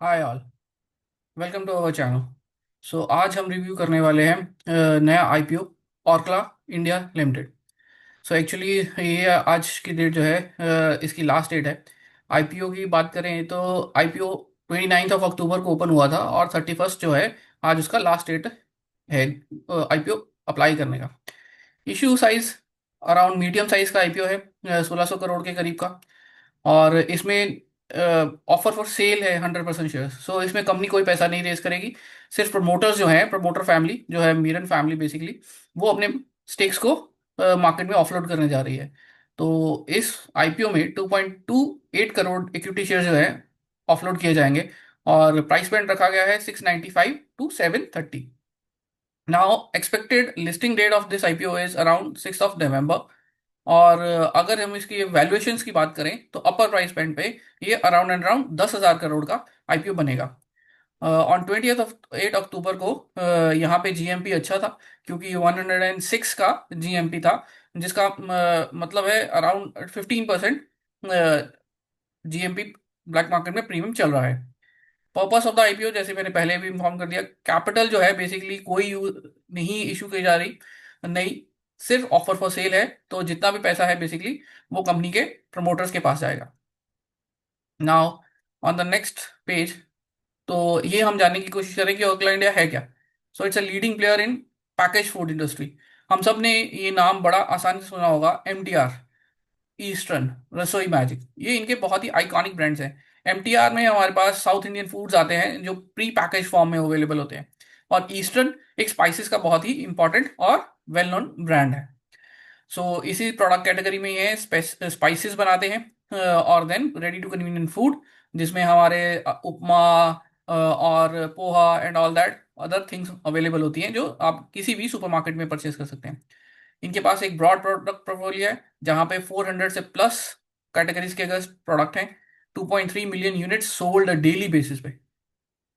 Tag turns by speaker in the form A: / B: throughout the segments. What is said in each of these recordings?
A: Hi all, welcome to our channel. So आज हम review करने वाले हैं नया IPO Orkla India limited. So actually ये आज की डेट जो है इसकी लास्ट डेट है। आईपीओ की बात करें तो आईपीओ 29 अक्टूबर को ओपन हुआ था और 31 जो है आज उसका लास्ट डेट है आईपीओ अप्लाई करने का। Issue size around medium size का आईपीओ है, 1600 करोड़ के करीब का। और इसमें ऑफर फॉर सेल है 100% शेयर। सो इसमें कंपनी कोई पैसा नहीं रेज करेगी। सिर्फ प्रमोटर्स जो हैं, प्रमोटर फैमिली जो है मीरन फैमिली बेसिकली, वो अपने स्टेक्स को मार्केट में ऑफलोड करने जा रही है। तो इस आईपीओ में 2.28 करोड़ इक्विटी शेयर जो है ऑफलोड किए जाएंगे। और प्राइस बैंड रखा गया है 695 to 730। Now expected listing date of this IPO is around 6 November. और अगर हम इसकी वैल्यूएशंस की बात करें तो अपर प्राइस बैंड पे ये अराउंड एंड अराउंड 10,000 करोड़ का आईपीओ बनेगा। ऑन 28 अक्टूबर को यहाँ पे जीएमपी अच्छा था, क्योंकि 106 का जीएमपी था, जिसका मतलब है अराउंड 15% जीएमपी ब्लैक मार्केट में प्रीमियम चल रहा है। पर्पस ऑफ द आईपीओ जैसे मैंने पहले भी इन्फॉर्म कर दिया, कैपिटल जो है बेसिकली कोई नहीं इशू की जा रही, नहीं, सिर्फ ऑफर फॉर सेल है। तो जितना भी पैसा है बेसिकली वो कंपनी के प्रमोटर्स के पास जाएगा। Now on the next page, तो ये हम जानने की कोशिश करें कि ओकला इंडिया है क्या। So it's a leading player in package food industry. हम सब ने ये नाम बड़ा आसानी से सुना होगा, एमटीआर, ईस्टर्न, रसोई मैजिक, ये इनके बहुत ही आइकॉनिक ब्रांड्स हैं। एमटीआर में हमारे पास साउथ इंडियन फूड्स आते हैं जो प्री पैकेज फॉर्म में अवेलेबल होते हैं। और ईस्टर्न एक स्पाइसेस का बहुत ही इंपॉर्टेंट और वेल नोन ब्रांड है। सो इसी प्रोडक्ट कैटेगरी में ये स्पाइसेस बनाते हैं। और then ready to convenient food, जिसमें हमारे उपमा और poha and all that other things available होती हैं, जो आप किसी भी सुपरमार्केट में परचेज कर सकते हैं। इनके पास एक ब्रॉड प्रोडक्ट पोर्टफोलियो है, जहां पे 400 से प्लस कैटेगरीज के अगर प्रोडक्ट हैं। 2.3 million unit sold daily basis पे।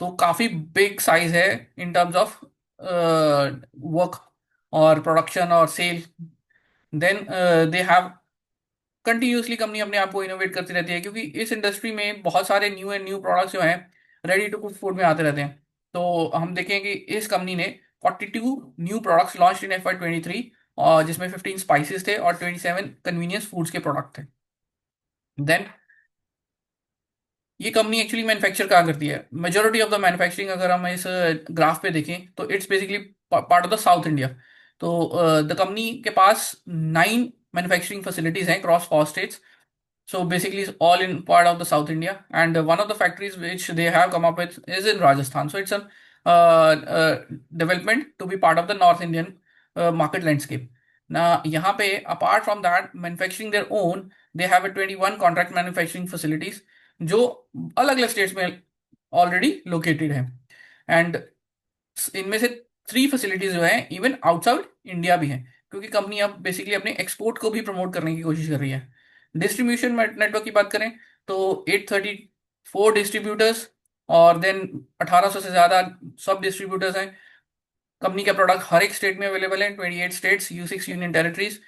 A: तो काफी बिग साइज है इन टर्म्स ऑफ वर्क और प्रोडक्शन और sale. Then they have continuously, company अपने आप को इनोवेट करती रहती है, क्योंकि इस इंडस्ट्री में बहुत सारे न्यू एंड न्यू प्रोडक्ट्स जो हैं रेडी टू कुक फूड में आते रहते हैं। तो हम देखें कि इस कंपनी ने 42 new products launch in FY 23, और जिसमें 15 स्पाइसेस थे और 27 कन्वीनियंस फूड्स के प्रोडक्ट थे। देन ये कंपनी एक्चुअली मैन्युफैक्चर कहाँ करती है, मेजोरिटी ऑफ द मैन्युफैक्चरिंग अगर हम इस ग्राफ पे देखें तो it's basically part of the south India. तो द कंपनी के पास 9 मैन्युफैक्चरिंग फैसिलिटीज हैं cross 4 states. So basically, it's all in part of the South India, and one of the factories which they have come up with is in Rajasthan. So it's a development to be part of the North Indian market landscape. Now, यहाँ पे apart from that, manufacturing their own, they have a 21 contract manufacturing facilities जो अलग अलग states में already located हैं। And इनमें से 3 facilities जो हैं इवन आउटसाइड इंडिया भी हैं, क्योंकि कंपनी अब बेसिकली अपने एक्सपोर्ट को भी प्रमोट करने की कोशिश कर रही है। डिस्ट्रीब्यूशन नेटवर्क की बात करें तो 834 डिस्ट्रीब्यूटर्स और देन 1800 से ज़्यादा सब डिस्ट्रीब्यूटर्स हैं। कंपनी का प्रोडक्ट हर एक स्टेट में अवेलेबल है, 28 states, U6 union territories.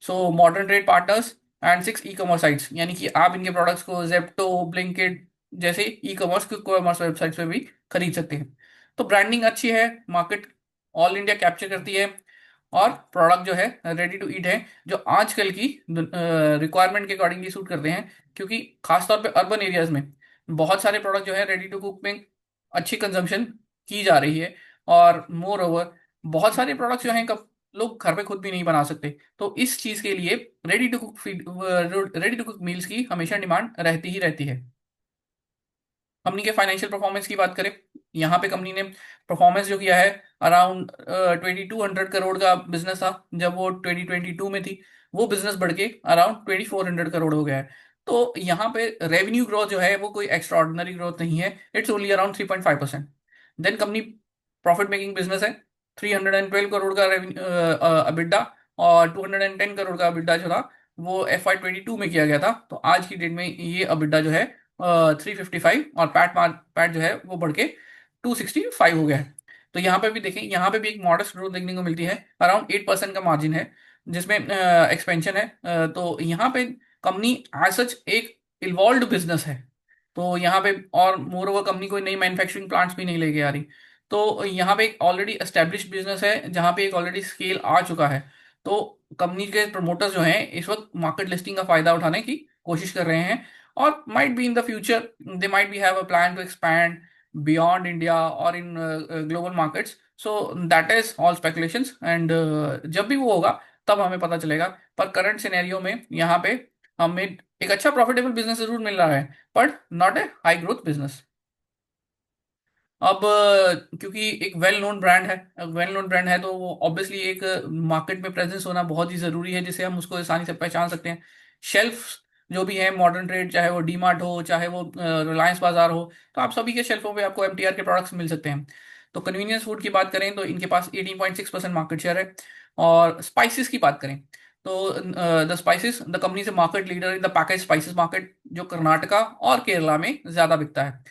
A: So modern trade partners and 6 e commerce sites, यानी कि आप इनके प्रोडक्ट्स को जेप्टो, ब्लिंकिट जैसे e commerce, quick commerce websites पे भी खरीद सकते हैं। तो ब्रांडिंग अच्छी है, मार्केट ऑल इंडिया कैप्चर करती है, और प्रोडक्ट जो है रेडी टू ईट है, जो आजकल की रिक्वायरमेंट के अकॉर्डिंगली सूट करते हैं। क्योंकि खासतौर पे अर्बन एरियाज में बहुत सारे प्रोडक्ट जो है रेडी टू कुक में अच्छी कंजम्पशन की जा रही है। और मोर ओवर बहुत सारे प्रोडक्ट्स जो हैं कब लोग घर पे खुद भी नहीं बना सकते, तो इस चीज़ के लिए ready to cook feed, ready to cook meals की हमेशा डिमांड रहती ही रहती है। कंपनी के फाइनेंशियल परफॉर्मेंस की बात करें, यहाँ पे कंपनी ने परफॉर्मेंस जो किया है, अराउंड 2200 करोड़ का बिजनेस था जब वो 2022 में थी। वो बिजनेस बढ़ के अराउंड 2400 करोड़ हो गया है। तो यहाँ पे रेवेन्यू ग्रोथ जो है वो कोई एक्स्ट्रा ऑर्डिनरी ग्रोथ नहीं है, it's only around 3.5%। Then company profit making business है। 312 करोड़ का रेवेन्यू अबिड्डा, और 210 करोड़ का अबिड्डा जो था वो FY 22 में किया गया था। तो आज की डेट में ये अबिड्डा जो है 355, और पैट जो है वो बढ़ के 265 हो गया है। तो यहाँ पे भी देखें, यहाँ पे भी एक मॉडस्ट ग्रोथ देखने को मिलती है, अराउंड 8% का मार्जिन है, जिसमें एक्सपेंशन है। तो यहाँ पे कंपनी एज सच एक इन्वॉल्व बिजनेस है। तो यहाँ पे और मोर ओवर कंपनी कोई नई मैन्युफैक्चरिंग प्लांट्स भी नहीं लेके आ रही। तो यहाँ पे एक ऑलरेडी एस्टेब्लिश्ड बिजनेस है जहाँ पे एक ऑलरेडी स्केल आ चुका है। तो कंपनी के प्रमोटर्स जो हैं इस वक्त मार्केट लिस्टिंग का फायदा उठाने की कोशिश कर रहे हैं, और might be in the future they might be have a plan to expand beyond India और in global markets. So that is all speculations, and जब भी वो होगा तब हमें पता चलेगा। पर करंट सिनेरियो में यहाँ पे हमें एक अच्छा प्रॉफिटेबल बिजनेस जरूर मिल रहा है, but not a high growth business. अब क्योंकि एक वेल नोन ब्रांड है तो वो ऑब्वियसली एक मार्केट में प्रेजेंस होना बहुत ही ज़रूरी है, जिससे हम उसको आसानी से पहचान सकते हैं। शेल्फ जो भी है मॉडर्न ट्रेड, चाहे वो डीमार्ट हो चाहे वो रिलायंस बाजार हो, तो आप सभी के शेल्फों पे आपको एमटीआर के प्रोडक्ट्स मिल सकते हैं। तो कन्वीनियंस फूड की बात करें तो इनके पास 18.6% मार्केट शेयर है। और स्पाइसेस की बात करें तो द स्पाइसेस द कंपनी से market leader in the package spices market, जो कर्नाटका और केरला में ज़्यादा बिकता है।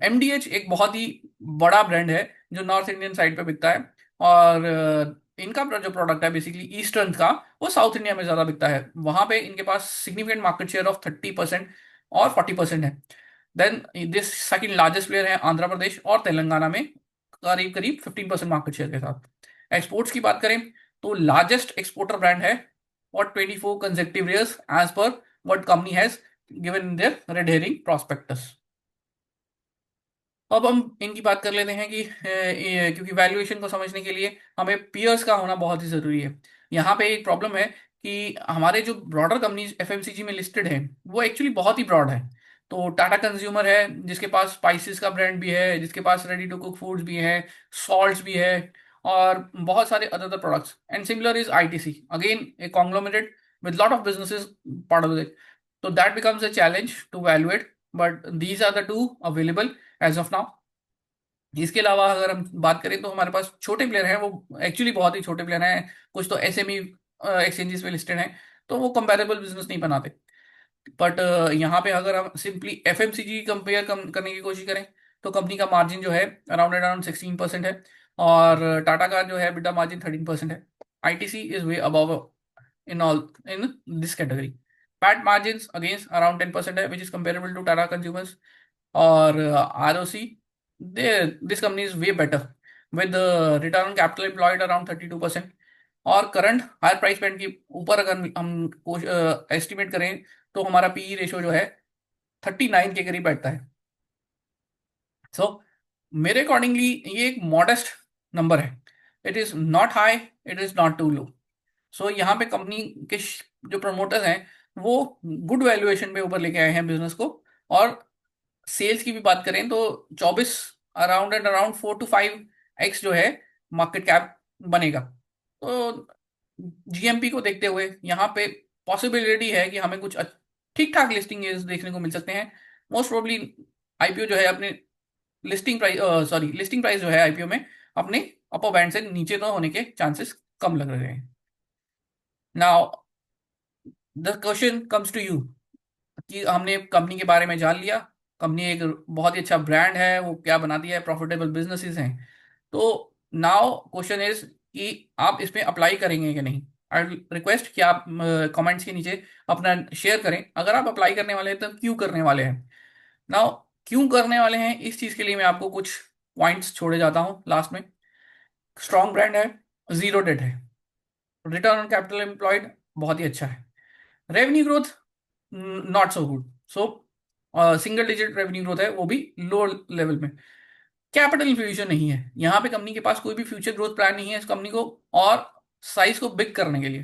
A: एमडीएच एक बहुत ही बड़ा ब्रांड है जो नॉर्थ इंडियन साइड पे बिकता है, और इनका जो प्रोडक्ट है बेसिकली ईस्टर्न का, वो साउथ इंडिया में ज़्यादा बिकता है। वहां पे इनके पास सिग्निफिकेंट मार्केट शेयर ऑफ 30% और 40% है। Then this second largest player है आंध्र प्रदेश और तेलंगाना में करीब करीब 15% मार्केट शेयर के साथ। एक्सपोर्ट्स की बात करें तो लार्जेस्ट एक्सपोर्टर ब्रांड है और 24 कंसेक्टिव ईयर्स एज पर what company has given in their red herring prospectus. अब हम इनकी बात कर लेते हैं कि क्योंकि वैल्यूएशन को समझने के लिए हमें पीयर्स का होना बहुत ही ज़रूरी है। यहाँ पे एक प्रॉब्लम है कि हमारे जो ब्रॉडर कंपनीज एफएमसीजी में लिस्टेड है वो एक्चुअली बहुत ही ब्रॉड है। तो टाटा कंज्यूमर है जिसके पास स्पाइसेस का ब्रांड भी है, जिसके पास रेडी टू कुक फूड्स भी है, सॉल्ट्स भी है, और बहुत सारे other products. And similar is ITC, again a conglomerate with lot of businesses part of it. तो that becomes a challenge to valuate, but these are the two available as of now. इसके अलावा अगर हम बात करें तो हमारे पास छोटे प्लेयर हैं, वो एक्चुअली बहुत ही छोटे प्लेयर हैं। कुछ तो एसएमई एक्सचेंजेस पे लिस्टेड हैं, तो वो कंपेरेबल बिजनेस नहीं बनाते। बट यहाँ पे अगर हम सिंपली एफएमसीजी कंपेयर करने की कोशिश करें तो कंपनी का मार्जिन जो है अराउंड अराउंड 16% है, और टाटा का जो है बिटा मार्जिन 13% है। ITC is way above in all in this category. PAT margin against around 10% है, which is comparable to Tata consumers. और ROC, this company is way better with return on capital employed around 32%। और current higher price point के ऊपर अगर हम estimate करें तो हमारा पीई रेशो जो है 39 के करीब बैठता है। सो मेरे अकॉर्डिंगली ये एक मॉडेस्ट नंबर है। It is not high, it is not too low. So यहाँ पे कंपनी के जो प्रमोटर्स हैं वो गुड वैल्यूएशन पे ऊपर लेके आए हैं बिजनेस को। और सेल्स की भी बात करें तो 24 around and around 4 to 5x जो है मार्केट कैप बनेगा। तो जीएमपी को देखते हुए यहाँ पे पॉसिबिलिटी है कि हमें कुछ ठीक ठाक लिस्टिंग देखने को मिल सकते हैं। मोस्ट प्रोबली आईपीओ जो है अपने लिस्टिंग प्राइस जो है आईपीओ में अपने अपर बैंड से नीचे तो होने के चांसेस कम लग रहे हैं। Now the question comes to you कि हमने कंपनी के बारे में जान लिया, कंपनी एक बहुत ही अच्छा ब्रांड है, वो क्या बनाती है, प्रॉफिटेबल बिजनेसेस हैं। तो नाउ क्वेश्चन इज कि आप इसमें अप्लाई करेंगे कि नहीं। आई रिक्वेस्ट कि आप कमेंट्स के नीचे अपना शेयर करें, अगर आप अप्लाई करने वाले हैं तो क्यों करने वाले हैं। नाउ क्यों करने वाले हैं इस चीज़ के लिए मैं आपको कुछ पॉइंट्स छोड़े जाता हूँ लास्ट में। स्ट्रॉन्ग ब्रांड है, जीरो डेट है, रिटर्न ऑन कैपिटल एम्प्लॉयड बहुत ही अच्छा है, revenue growth not so good. So single digit revenue growth है वो भी लो लेवल में। कैपिटल इन्फ्यूजन नहीं है यहाँ पे, कंपनी के पास कोई भी फ्यूचर ग्रोथ प्लान नहीं है इस कंपनी को और साइज को बिग करने के लिए।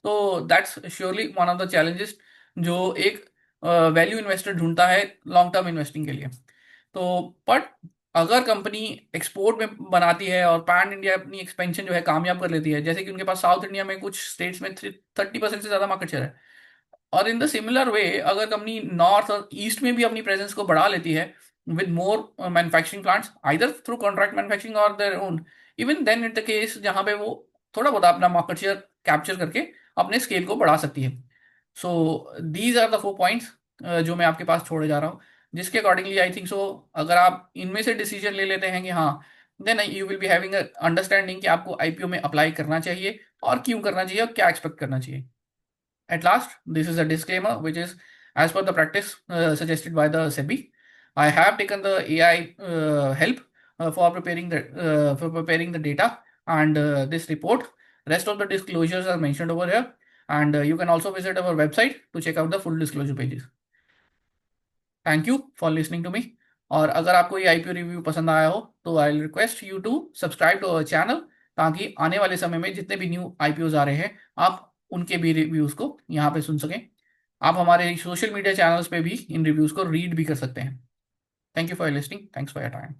A: तो that's surely one of the challenges जो एक वैल्यू इन्वेस्टर ढूंढता है लॉन्ग टर्म इन्वेस्टिंग के लिए। तो बट अगर कंपनी एक्सपोर्ट में बनाती है और पैन इंडिया अपनी एक्सपेंशन जो है कामयाब कर लेती है, जैसे कि उनके पास साउथ इंडिया में कुछ स्टेट्स में 30% से ज़्यादा मार्केट शेयर है, और इन द सिमिलर वे अगर कंपनी नॉर्थ और ईस्ट में भी अपनी प्रेजेंस को बढ़ा लेती है with more manufacturing plants either through contract manufacturing और their own, even then it the case जहां पे वो थोड़ा बहुत अपना मार्केट शेयर कैप्चर करके अपने स्केल को बढ़ा सकती है। So these are the 4 points जो मैं आपके पास छोड़े जा रहा हूँ, जिसके अकॉर्डिंगली आई थिंक सो अगर आप इनमें से डिसीजन ले लेते हैं कि हाँ, then you will be having understanding कि आपको आईपीओ में अप्लाई करना चाहिए और क्यों करना चाहिए और क्या एक्सपेक्ट करना चाहिए। At last, this is a disclaimer which is as per the practice suggested by the SEBI. I have taken the AI help for preparing the data and this report. Rest of the disclosures are mentioned over here, and you can also visit our website to check out the full disclosure pages. Thank you for listening to me. और अगर आपको ये IPO review पसंद आया हो तो I request you to subscribe to our channel, ताकि आने वाले समय में जितने भी न्यू आईपीओज आ रहे हैं आप उनके भी रिव्यूज को यहाँ पे सुन सकें। आप हमारे सोशल मीडिया चैनल्स पे भी इन रिव्यूज को रीड भी कर सकते हैं। Thank you for listening, thanks for your time.